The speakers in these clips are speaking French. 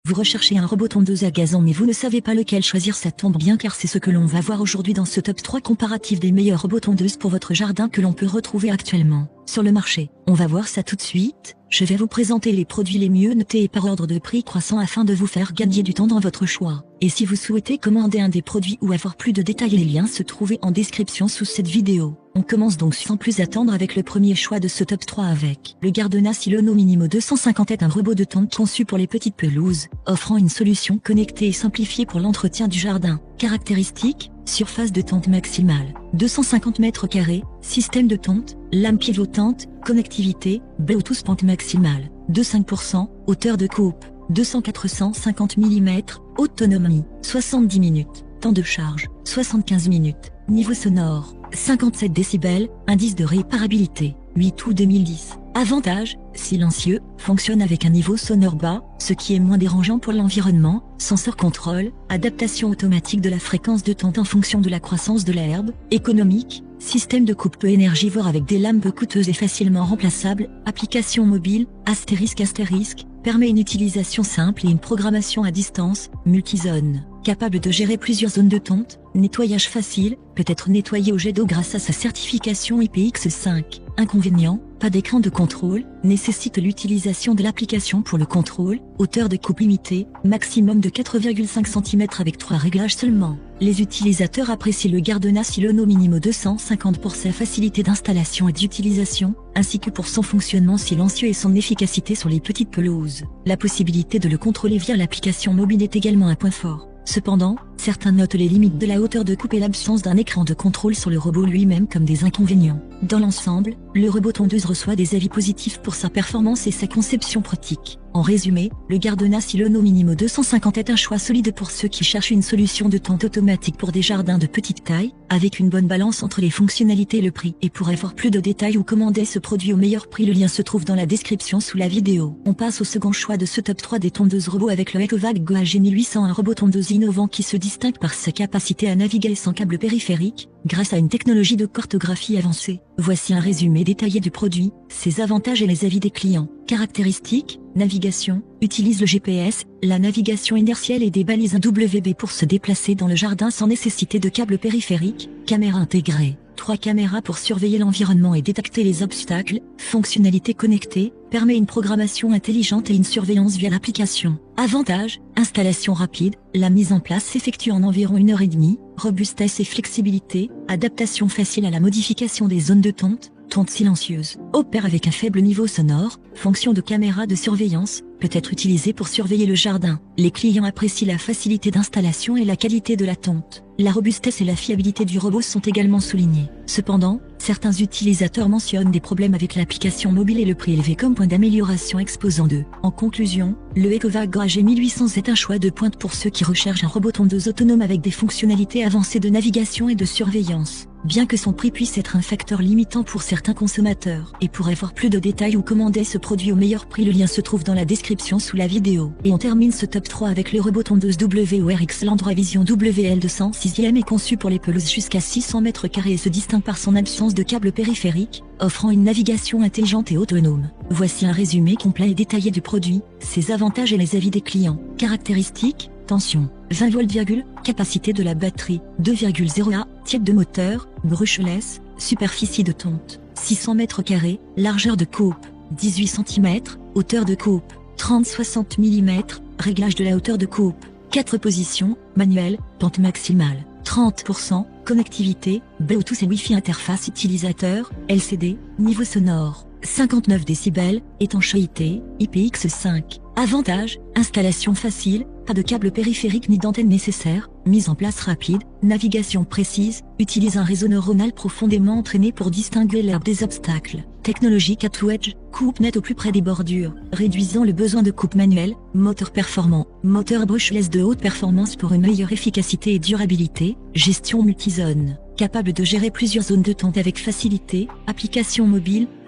Vous recherchez un robot tondeuse à gazon mais vous ne savez pas lequel choisir, ça tombe bien car c'est ce que l'on va voir aujourd'hui dans ce top 3 comparatif des meilleurs robots tondeuses pour votre jardin que l'on peut retrouver actuellement sur le marché. On va voir ça tout de suite. Je vais vous présenter les produits les mieux notés et par ordre de prix croissant afin de vous faire gagner du temps dans votre choix. Et si vous souhaitez commander un des produits ou avoir plus de détails, les liens se trouvent en description sous cette vidéo. On commence donc sans plus attendre avec le premier choix de ce top 3 avec le Gardena Silono Minimo 250 est un robot de tonte conçu pour les petites pelouses, offrant une solution connectée et simplifiée pour l'entretien du jardin. Caractéristiques: surface de tonte maximale, 250 m², système de tonte, lame pivotante, connectivité, Bluetooth pente maximale, de 5%, hauteur de coupe, 200-450 mm, autonomie, 70 minutes, temps de charge, 75 minutes, niveau sonore, 57 décibels, indice de réparabilité, 8 août 2010. Avantage: silencieux, fonctionne avec un niveau sonore bas, ce qui est moins dérangeant pour l'environnement, senseur contrôle, adaptation automatique de la fréquence de tonte en fonction de la croissance de l'herbe, économique, système de coupe peu énergivore avec des lames peu coûteuses et facilement remplaçables, application mobile, ***, permet une utilisation simple et une programmation à distance, multizone, capable de gérer plusieurs zones de tonte, nettoyage facile, peut être nettoyé au jet d'eau grâce à sa certification IPX5. Inconvénient: pas d'écran de contrôle, nécessite l'utilisation de l'application pour le contrôle, hauteur de coupe limitée, maximum de 4,5 cm avec 3 réglages seulement. Les utilisateurs apprécient le Gardena Silono Minimo 250 pour sa facilité d'installation et d'utilisation, ainsi que pour son fonctionnement silencieux et son efficacité sur les petites pelouses. La possibilité de le contrôler via l'application mobile est également un point fort. Cependant, certains notent les limites de la hauteur de coupe et l'absence d'un écran de contrôle sur le robot lui-même comme des inconvénients. Dans l'ensemble, le robot tondeuse reçoit des avis positifs pour sa performance et sa conception pratique. En résumé, le Gardena Silono Minimo 250 est un choix solide pour ceux qui cherchent une solution de tonte automatique pour des jardins de petite taille, avec une bonne balance entre les fonctionnalités et le prix. Et pour avoir plus de détails ou commander ce produit au meilleur prix, le lien se trouve dans la description sous la vidéo. On passe au second choix de ce top 3 des tondeuses robots avec le Ecovac Go AG 1800, un robot tondeuse innovant qui se distingue par sa capacité à naviguer sans câble périphérique, grâce à une technologie de cartographie avancée. Voici un résumé détaillé du produit, ses avantages et les avis des clients. Caractéristiques: navigation, utilise le GPS, la navigation inertielle et des balises WB pour se déplacer dans le jardin sans nécessité de câble périphérique. Caméra intégrée, 3 caméras pour surveiller l'environnement et détecter les obstacles. Fonctionnalité connectée, permet une programmation intelligente et une surveillance via l'application. Avantage: installation rapide, la mise en place s'effectue en environ 1h30, robustesse et flexibilité, adaptation facile à la modification des zones de tonte silencieuse, opère avec un faible niveau sonore, fonction de caméra de surveillance, peut être utilisé pour surveiller le jardin. Les clients apprécient la facilité d'installation et la qualité de la tonte. La robustesse et la fiabilité du robot sont également soulignées. Cependant, certains utilisateurs mentionnent des problèmes avec l'application mobile et le prix élevé comme point d'amélioration, exposant d'eux. En conclusion, le Ecovac Go AG 1800 est un choix de pointe pour ceux qui recherchent un robot tondeuse autonome avec des fonctionnalités avancées de navigation et de surveillance. Bien que son prix puisse être un facteur limitant pour certains consommateurs. Et pour avoir plus de détails ou commander ce produit au meilleur prix, le lien se trouve dans la description sous la vidéo. Et on termine ce top 3 avec le robot tondeuse WORX Landroid Vision WL206e, est conçu pour les pelouses jusqu'à 600 m² et se distingue par son absence de câble périphérique, offrant une navigation intelligente et autonome. Voici un résumé complet et détaillé du produit, ses avantages et les avis des clients. Caractéristiques: tension, 20 volts, capacité de la batterie, 2,0 A, type de moteur, brushless, superficie de tonte, 600 m², largeur de coupe, 18 cm, hauteur de coupe, 30-60 mm, réglage de la hauteur de coupe, 4 positions, manuel, pente maximale, 30%, connectivité, Bluetooth et Wi-Fi, interface utilisateur, LCD, niveau sonore, 59 décibels, étanchéité, IPX5. Avantage: installation facile, pas de câble périphérique ni d'antenne nécessaire, mise en place rapide, navigation précise, utilise un réseau neuronal profondément entraîné pour distinguer l'herbe des obstacles. Technologie cut-to-edge, coupe nette au plus près des bordures, réduisant le besoin de coupe manuelle. Moteur performant, moteur brushless de haute performance pour une meilleure efficacité et durabilité. Gestion multizone, capable de gérer plusieurs zones de tonte avec facilité. Application mobile, ***,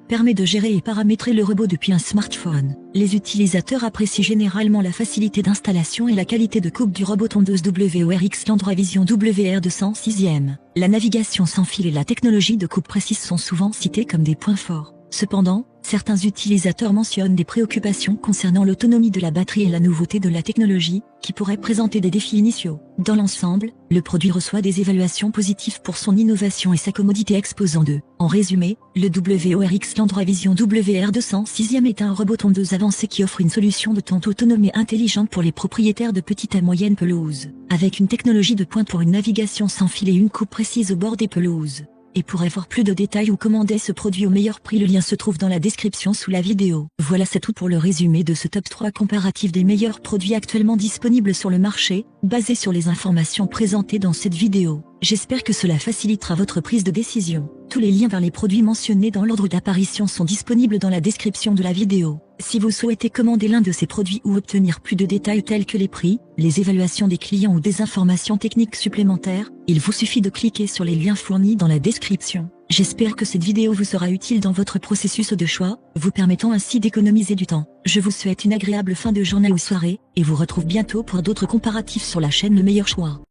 permet de gérer et paramétrer le robot depuis un smartphone. Les utilisateurs apprécient généralement la facilité d'installation et la qualité de coupe du robot tondeuse WORX Landroid Vision WR206e. La navigation sans fil et la technologie de coupe précise sont souvent cités comme des points forts. Cependant, certains utilisateurs mentionnent des préoccupations concernant l'autonomie de la batterie et la nouveauté de la technologie, qui pourraient présenter des défis initiaux. Dans l'ensemble, le produit reçoit des évaluations positives pour son innovation et sa commodité exposant de. En résumé, le WORX Landroid Vision WR206 est un robot tondeuse avancé qui offre une solution de tonte autonome et intelligente pour les propriétaires de petites à moyennes pelouses, avec une technologie de pointe pour une navigation sans fil et une coupe précise au bord des pelouses. Et pour avoir plus de détails ou commander ce produit au meilleur prix, le lien se trouve dans la description sous la vidéo. Voilà, c'est tout pour le résumé de ce top 3 comparatif des meilleurs produits actuellement disponibles sur le marché, basé sur les informations présentées dans cette vidéo. J'espère que cela facilitera votre prise de décision. Tous les liens vers les produits mentionnés dans l'ordre d'apparition sont disponibles dans la description de la vidéo. Si vous souhaitez commander l'un de ces produits ou obtenir plus de détails tels que les prix, les évaluations des clients ou des informations techniques supplémentaires, il vous suffit de cliquer sur les liens fournis dans la description. J'espère que cette vidéo vous sera utile dans votre processus de choix, vous permettant ainsi d'économiser du temps. Je vous souhaite une agréable fin de journée ou soirée, et vous retrouve bientôt pour d'autres comparatifs sur la chaîne Le Meilleur Choix.